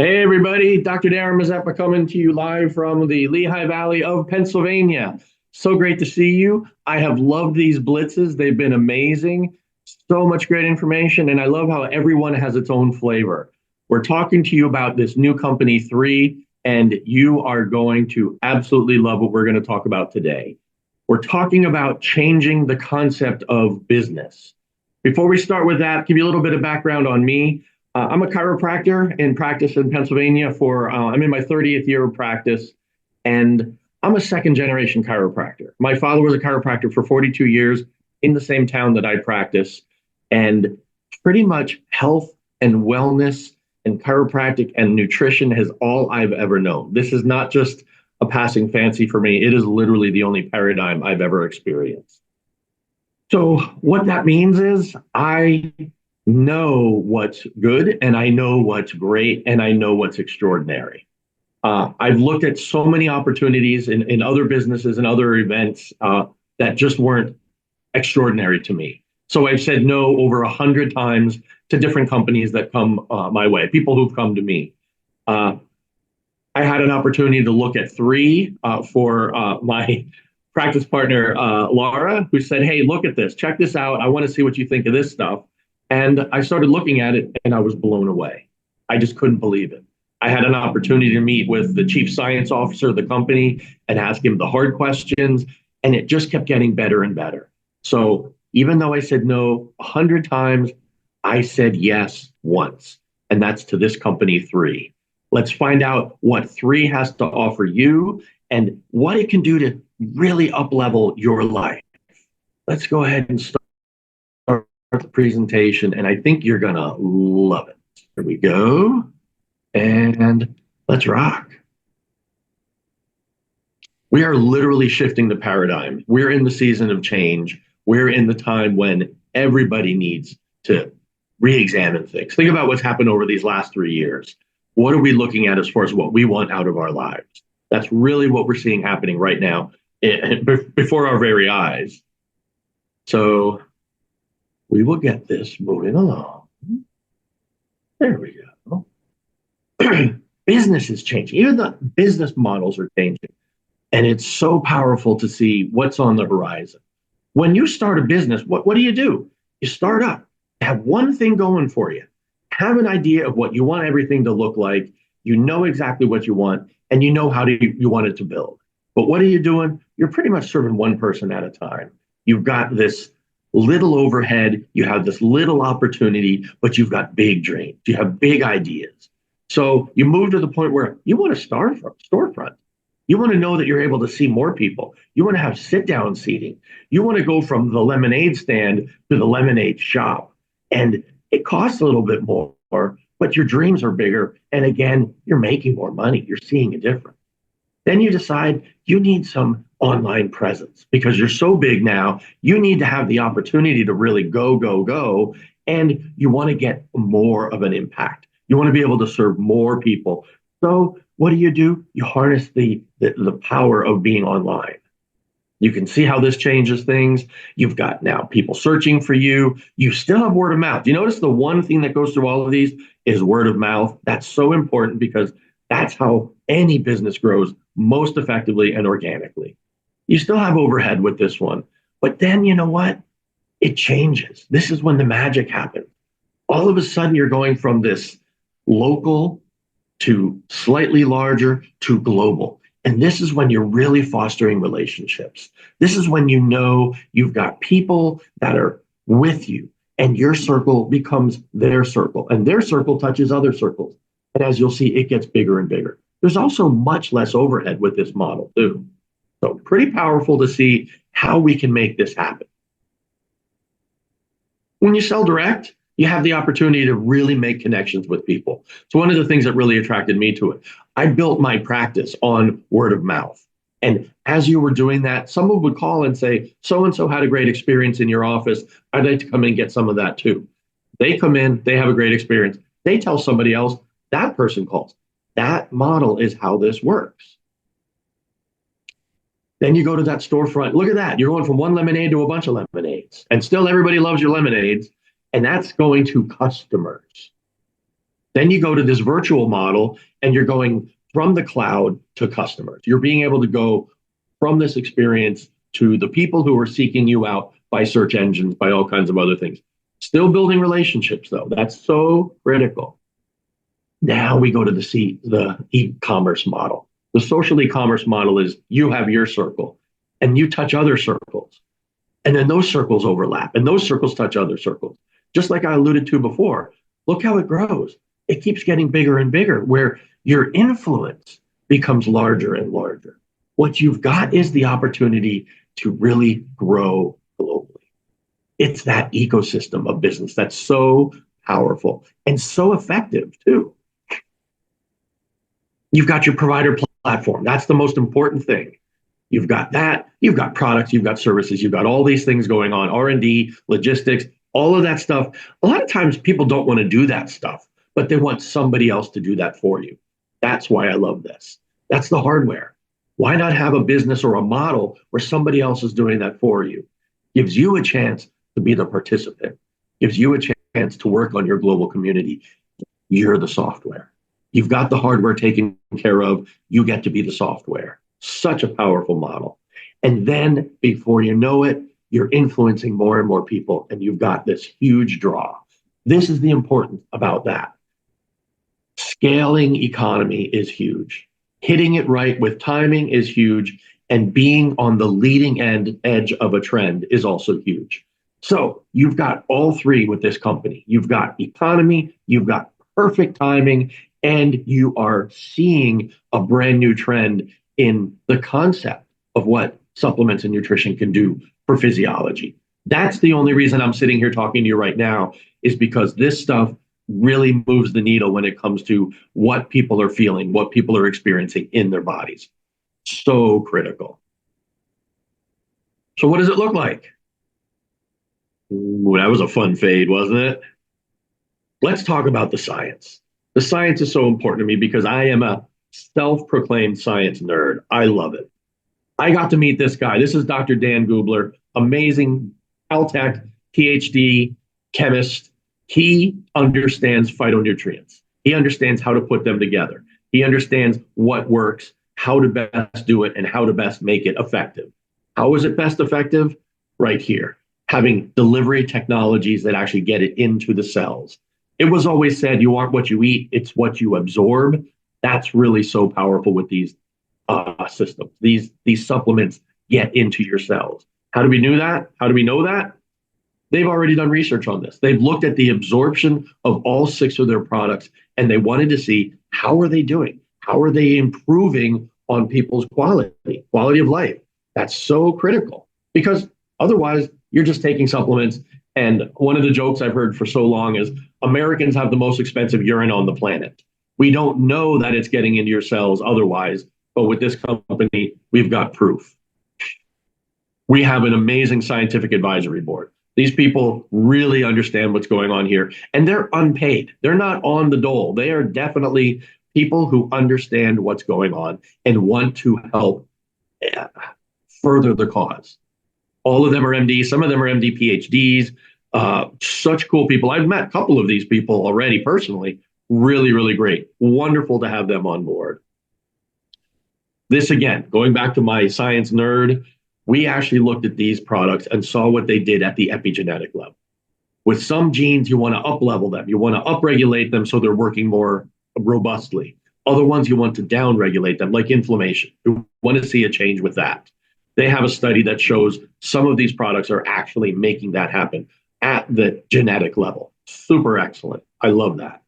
Hey everybody, Dr. Darren Mazeppa coming to you live from the Lehigh Valley of Pennsylvania. So great to see you. I have loved these blitzes. They've been amazing. So much great information, and I love how everyone has its own flavor. We're talking to you about this new company, Three, and you are going to absolutely love what we're going to talk about today. We're talking about changing the concept of business. Before we start with that, give you a little bit of background on me. I'm a chiropractor in practice in Pennsylvania I'm in my 30th year of practice, and I'm a second generation chiropractor. My father was a chiropractor for 42 years in the same town that I practice, and pretty much health and wellness and chiropractic and nutrition is all I've ever known. This is not just a passing fancy for me. It is literally the only paradigm I've ever experienced. So what that means is I know what's good, and I know what's great, and I know what's extraordinary. I've looked at so many opportunities in other businesses and other events that just weren't extraordinary to me. So I've said no over 100 times to different companies that come my way, people who've come to me. I had an opportunity to look at Three for my practice partner, Laura, who said, hey, look at this, check this out. I want to see what you think of this stuff. And I started looking at it and I was blown away. I just couldn't believe it. I had an opportunity to meet with the chief science officer of the company and ask him the hard questions, and it just kept getting better and better. So even though I said no 100 times, I said yes once, and that's to this company, Three. Let's find out what Three has to offer you and what it can do to really up-level your life. Let's go ahead and start the presentation, and I think you're gonna love it. Here we go, and let's rock. We are literally shifting the paradigm. We're in the season of change. We're in the time when everybody needs to re-examine things. Think about what's happened over these last 3 years. What are we looking at as far as what we want out of our lives? That's really what we're seeing happening right now before our very eyes. So we will get this moving along. There we go. Business is changing. Even the business models are changing. And it's so powerful to see what's on the horizon. When you start a business, what do? You start up, have one thing going for you, have an idea of what you want everything to look like. You know exactly what you want, and you know how you want it to build. But what are you doing? You're pretty much serving one person at a time. You've got this little overhead, you have this little opportunity, but you've got big dreams. You have big ideas. So you move to the point where you want to start from storefront. You want to know that you're able to see more people. You want to have sit-down seating. You want to go from the lemonade stand to the lemonade shop. And it costs a little bit more, but your dreams are bigger. And again, you're making more money. You're seeing a difference. Then you decide you need some online presence because you're so big now. You need to have the opportunity to really go, and you want to get more of an impact. You want to be able to serve more people. So what do? You harness the power of being online. You can see how this changes things. You've got now people searching for you. You still have word of mouth. You notice the one thing that goes through all of these is word of mouth. That's so important because that's how any business grows most effectively and organically. You still have overhead with this one, but then you know what? It changes. This is when the magic happens. All of a sudden, you're going from this local to slightly larger to global. And this is when you're really fostering relationships. This is when you know you've got people that are with you, and your circle becomes their circle, and their circle touches other circles. And as you'll see, it gets bigger and bigger. There's also much less overhead with this model too. So pretty powerful to see how we can make this happen. When you sell direct, you have the opportunity to really make connections with people. So one of the things that really attracted me to it, I built my practice on word of mouth. And as you were doing that, someone would call and say, so-and-so had a great experience in your office. I'd like to come in and get some of that too. They come in, they have a great experience. They tell somebody else, that person calls. That model is how this works. Then you go to that storefront. Look at that. You're going from one lemonade to a bunch of lemonades. And still everybody loves your lemonades. And that's going to customers. Then you go to this virtual model and you're going from the cloud to customers. You're being able to go from this experience to the people who are seeking you out by search engines, by all kinds of other things. Still building relationships, though. That's so critical. Now we go to the e-commerce model. The social e-commerce model is you have your circle and you touch other circles. And then those circles overlap and those circles touch other circles. Just like I alluded to before, look how it grows. It keeps getting bigger and bigger, where your influence becomes larger and larger. What you've got is the opportunity to really grow globally. It's that ecosystem of business that's so powerful and so effective too. You've got your provider platform. That's the most important thing. You've got that. You've got products. You've got services. You've got all these things going on, R&D, logistics, all of that stuff. A lot of times people don't want to do that stuff, but they want somebody else to do that for you. That's why I love this. That's the hardware. Why not have a business or a model where somebody else is doing that for you? Gives you a chance to be the participant. Gives you a chance to work on your global community. You're the software. You've got the hardware taken care of. You get to be the software. Such a powerful model. And then before you know it, you're influencing more and more people, and you've got this huge draw. This is the importance about that. Scaling economy is huge. Hitting it right with timing is huge, and being on the leading edge of a trend is also huge. So you've got all three with this company. You've got economy, you've got perfect timing, and you are seeing a brand new trend in the concept of what supplements and nutrition can do for physiology. That's the only reason I'm sitting here talking to you right now, is because this stuff really moves the needle when it comes to what people are feeling, what people are experiencing in their bodies. So critical. So what does it look like? Ooh, that was a fun fade, wasn't it? Let's talk about the science. The science is so important to me because I am a self-proclaimed science nerd. I love it. I got to meet this guy. This is Dr. Dan Gubler, amazing Caltech, PhD, chemist. He understands phytonutrients. He understands how to put them together. He understands what works, how to best do it, and how to best make it effective. How is it best effective? Right here, having delivery technologies that actually get it into the cells. It was always said, you aren't what you eat, it's what you absorb. That's really so powerful with these systems. These supplements get into your cells. How do we know that? How do we know that? They've already done research on this. They've looked at the absorption of all 6 of their products, and they wanted to see, how are they doing? How are they improving on people's quality of life? That's so critical, because otherwise you're just taking supplements. And one of the jokes I've heard for so long is Americans have the most expensive urine on the planet. We don't know that it's getting into your cells otherwise, but with this company, we've got proof. We have an amazing scientific advisory board. These people really understand what's going on here, and they're unpaid. They're not on the dole. They are definitely people who understand what's going on and want to help further the cause. All of them are MDs. Some of them are MD PhDs. Such cool people. I've met a couple of these people already personally. Really, really great. Wonderful to have them on board. This, again, going back to my science nerd, we actually looked at these products and saw what they did at the epigenetic level. With some genes, you want to up-level them. You want to upregulate them so they're working more robustly. Other ones, you want to downregulate them, like inflammation. You want to see a change with that. They have a study that shows some of these products are actually making that happen at the genetic level. Super excellent. I love that.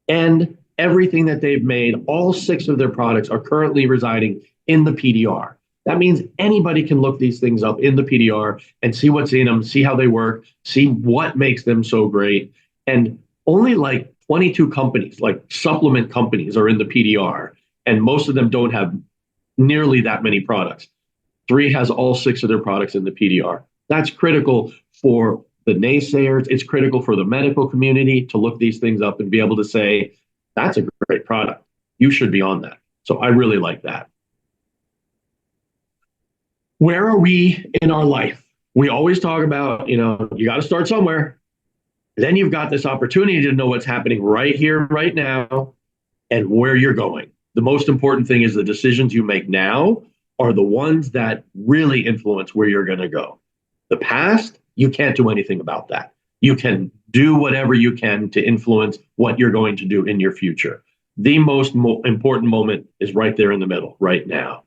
And everything that they've made, all 6 of their products are currently residing in the PDR. That means anybody can look these things up in the PDR and see what's in them, see how they work, see what makes them so great. And only like 22 companies, like supplement companies, are in the PDR, and most of them don't have nearly that many products. Three has all 6 of their products in the PDR. That's critical for the naysayers. It's critical for the medical community to look these things up and be able to say, that's a great product. You should be on that. So I really like that. Where are we in our life? We always talk about, you got to start somewhere. Then you've got this opportunity to know what's happening right here, right now, and where you're going. The most important thing is the decisions you make now are the ones that really influence where you're going to go. The past, you can't do anything about that. You can do whatever you can to influence what you're going to do in your future. The most important moment is right there in the middle, right now.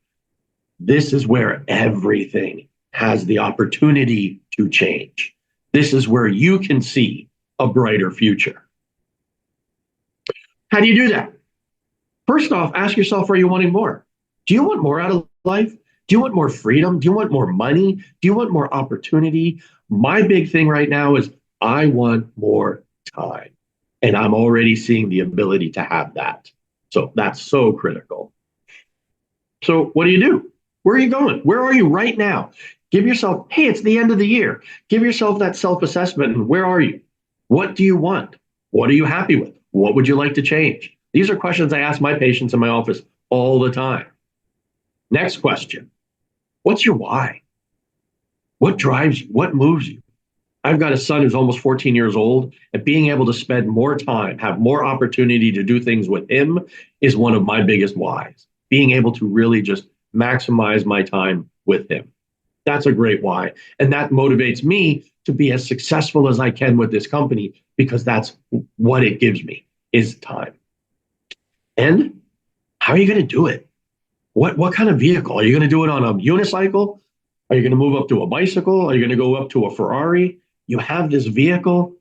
This is where everything has the opportunity to change. This is where you can see a brighter future. How do you do that? First off, ask yourself, are you wanting more? Do you want more out of life? Do you want more freedom? Do you want more money? Do you want more opportunity? My big thing right now is I want more time. And I'm already seeing the ability to have that. So that's so critical. So what do? Where are you going? Where are you right now? Give yourself, hey, it's the end of the year. Give yourself that self-assessment. And where are you? What do you want? What are you happy with? What would you like to change? These are questions I ask my patients in my office all the time. Next question. What's your why? What drives you? What moves you? I've got a son who's almost 14 years old, and being able to spend more time, have more opportunity to do things with him is one of my biggest whys. Being able to really just maximize my time with him. That's a great why. And that motivates me to be as successful as I can with this company because that's what it gives me is time. And how are you going to do it? What kind of vehicle? Are you going to do it on a unicycle? Are you going to move up to a bicycle? Are you going to go up to a Ferrari? You have this vehicle,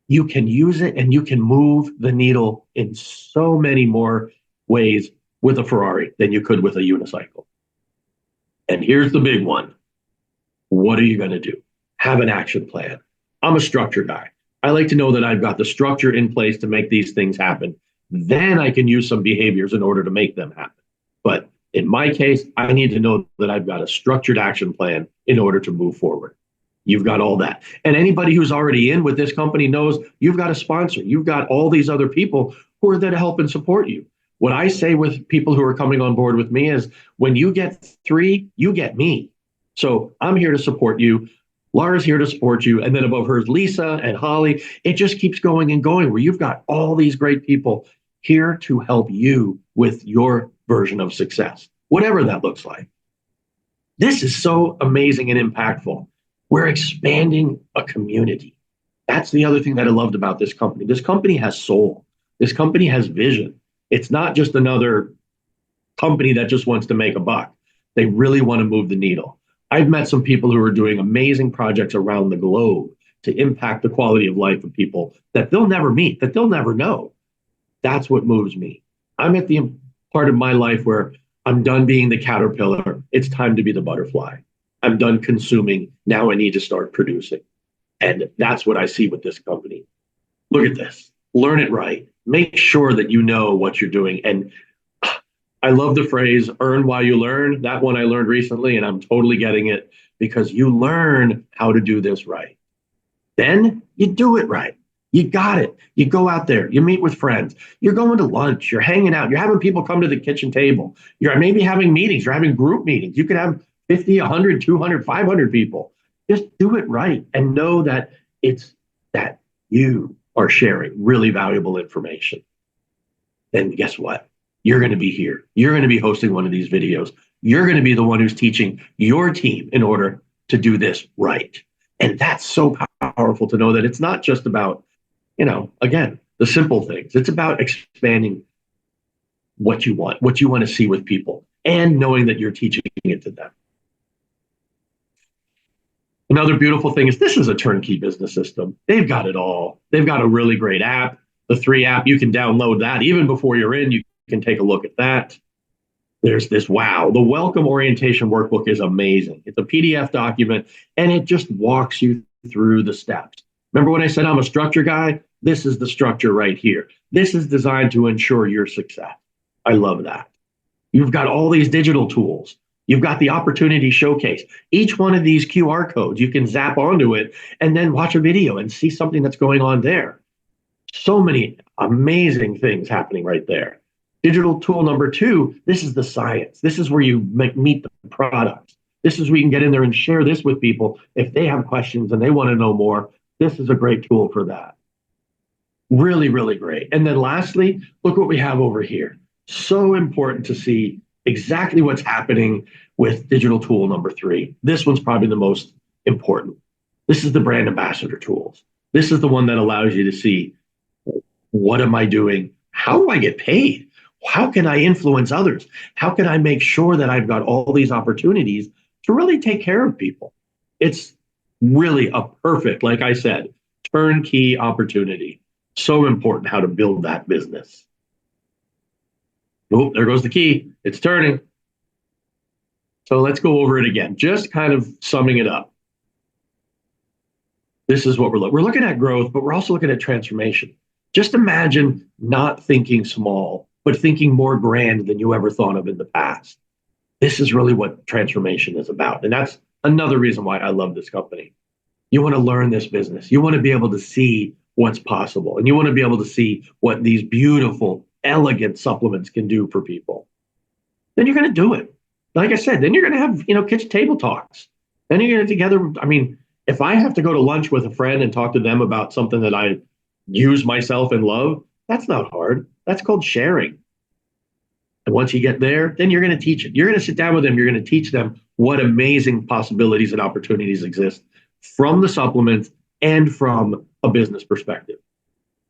you can use it and you can move the needle in so many more ways with a Ferrari than you could with a unicycle. And here's the big one. What are you going to do? Have an action plan. I'm a structure guy. I like to know that I've got the structure in place to make these things happen. Then I can use some behaviors in order to make them happen. But in my case, I need to know that I've got a structured action plan in order to move forward. You've got all that. And anybody who's already in with this company knows you've got a sponsor. You've got all these other people who are there to help and support you. What I say with people who are coming on board with me is when you get Three, you get me. So I'm here to support you. Laura's here to support you. And then above her is Lisa and Holly. It just keeps going and going where you've got all these great people here to help you with your version of success, whatever that looks like. This is so amazing and impactful. We're expanding a community. That's the other thing that I loved about this company. This company has soul. This company has vision. It's not just another company that just wants to make a buck. They really want to move the needle. I've met some people who are doing amazing projects around the globe to impact the quality of life of people that they'll never meet, that they'll never know. That's what moves me. I'm at the part of my life where I'm done being the caterpillar. It's time to be the butterfly. I'm done consuming. Now I need to start producing. And that's what I see with this company. Look at this. Learn it right. Make sure that you know what you're doing. And I love the phrase, earn while you learn. That one I learned recently, and I'm totally getting it because you learn how to do this right. Then you do it right. You got it. You go out there, you meet with friends, you're going to lunch, you're hanging out, you're having people come to the kitchen table. You're maybe having meetings, you're having group meetings. You could have 50, 100, 200, 500 people. Just do it right and know that it's that you are sharing really valuable information. Then guess what? You're going to be here. You're going to be hosting one of these videos. You're going to be the one who's teaching your team in order to do this right. And that's so powerful to know that it's not just about, again, the simple things. It's about expanding what you want to see with people and knowing that you're teaching it to them. Another beautiful thing is this is a turnkey business system. They've got it all. They've got a really great app, the Three app. You can download that even before you're in. You can take a look at that. There's this, wow, the welcome orientation workbook is amazing. It's a PDF document and it just walks you through the steps. Remember when I said I'm a structure guy? This is the structure right here. This is designed to ensure your success. I love that. You've got all these digital tools. You've got the opportunity showcase. Each one of these QR codes, you can zap onto it and then watch a video and see something that's going on there. So many amazing things happening right there. Digital tool number 2, this is the science. This is where you meet the products. This is where you can get in there and share this with people. If they have questions and they want to know more, this is a great tool for that. Really, really great. And then lastly, look what we have over here. So important to see exactly what's happening with digital tool number 3. This one's probably the most important. This is the brand ambassador tools. This is the one that allows you to see, what am I doing? How do I get paid? How can I influence others? How can I make sure that I've got all these opportunities to really take care of people? It's really a perfect, like I said, turnkey opportunity. So important how to build that business. Oh, there goes the key. It's turning. So let's go over it again, just kind of summing it up. This is what we're looking at growth, but we're also looking at transformation. Just imagine not thinking small, but thinking more grand than you ever thought of in the past. This is really what transformation is about. And that's another reason why I love this company. You want to learn this business. You want to be able to see what's possible. And you want to be able to see what these beautiful, elegant supplements can do for people. Then you're going to do it. Like I said, then you're going to have, kitchen table talks. Then you're going to together. I mean, if I have to go to lunch with a friend and talk to them about something that I use myself and love, that's not hard. That's called sharing. And once you get there, then you're going to teach it. You're going to sit down with them. You're going to teach them what amazing possibilities and opportunities exist from the supplements and from a business perspective.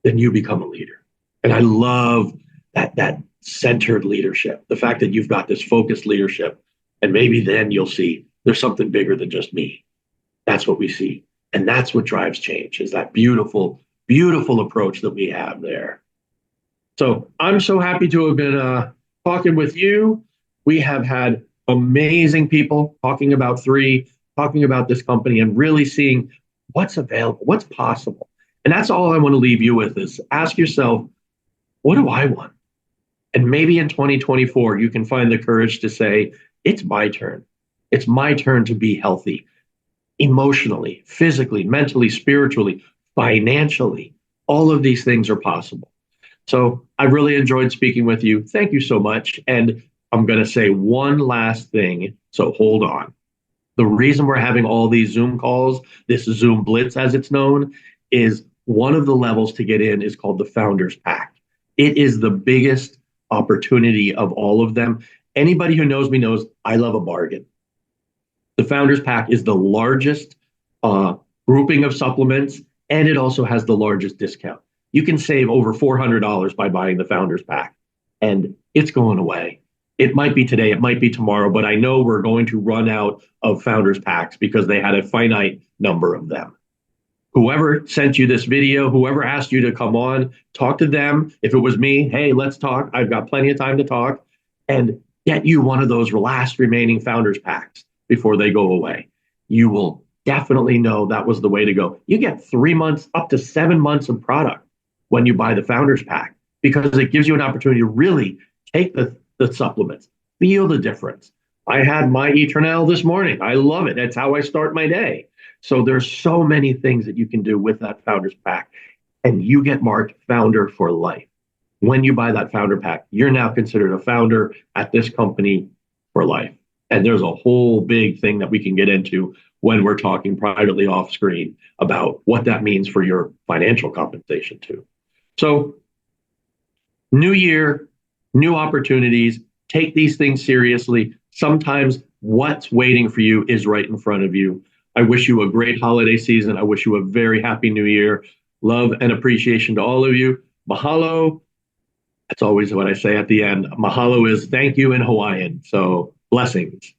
Then you become a leader. And I love that centered leadership, the fact that you've got this focused leadership. And maybe then you'll see there's something bigger than just me. That's what we see. And that's what drives change, is that beautiful, beautiful approach that we have there. So I'm so happy to have been talking with you. We have had amazing people talking about Three, talking about this company, and really seeing what's available, what's possible. And that's all I want to leave you with, is ask yourself, what do I want? And maybe in 2024, you can find the courage to say, it's my turn. It's my turn to be healthy, emotionally, physically, mentally, spiritually, financially. All of these things are possible. So I really enjoyed speaking with you. Thank you so much. And I'm going to say one last thing. So hold on. The reason we're having all these Zoom calls, this Zoom Blitz as it's known, is one of the levels to get in is called the Founders Pack. It is the biggest opportunity of all of them. Anybody who knows me knows I love a bargain. The Founders Pack is the largest grouping of supplements, and it also has the largest discount. You can save over $400 by buying the Founders Pack, and it's going away. It might be today, it might be tomorrow, but I know we're going to run out of Founders Packs because they had a finite number of them. Whoever sent you this video, whoever asked you to come on, talk to them. If it was me, hey, let's talk. I've got plenty of time to talk, and get you one of those last remaining Founders Packs before they go away. You will definitely know that was the way to go. You get 3 months, up to 7 months of product when you buy the Founders Pack, because it gives you an opportunity to really take the supplements, feel the difference. I had my Eternal this morning. I love it. That's how I start my day. So there's so many things that you can do with that Founders Pack, and you get marked founder for life. When you buy that Founder Pack, you're now considered a founder at this company for life. And there's a whole big thing that we can get into when we're talking privately off screen about what that means for your financial compensation too. So new year, new opportunities, take these things seriously. Sometimes what's waiting for you is right in front of you. I wish you a great holiday season. I wish you a very happy new year. Love and appreciation to all of you. Mahalo. That's always what I say at the end. Mahalo is thank you in Hawaiian. So blessings.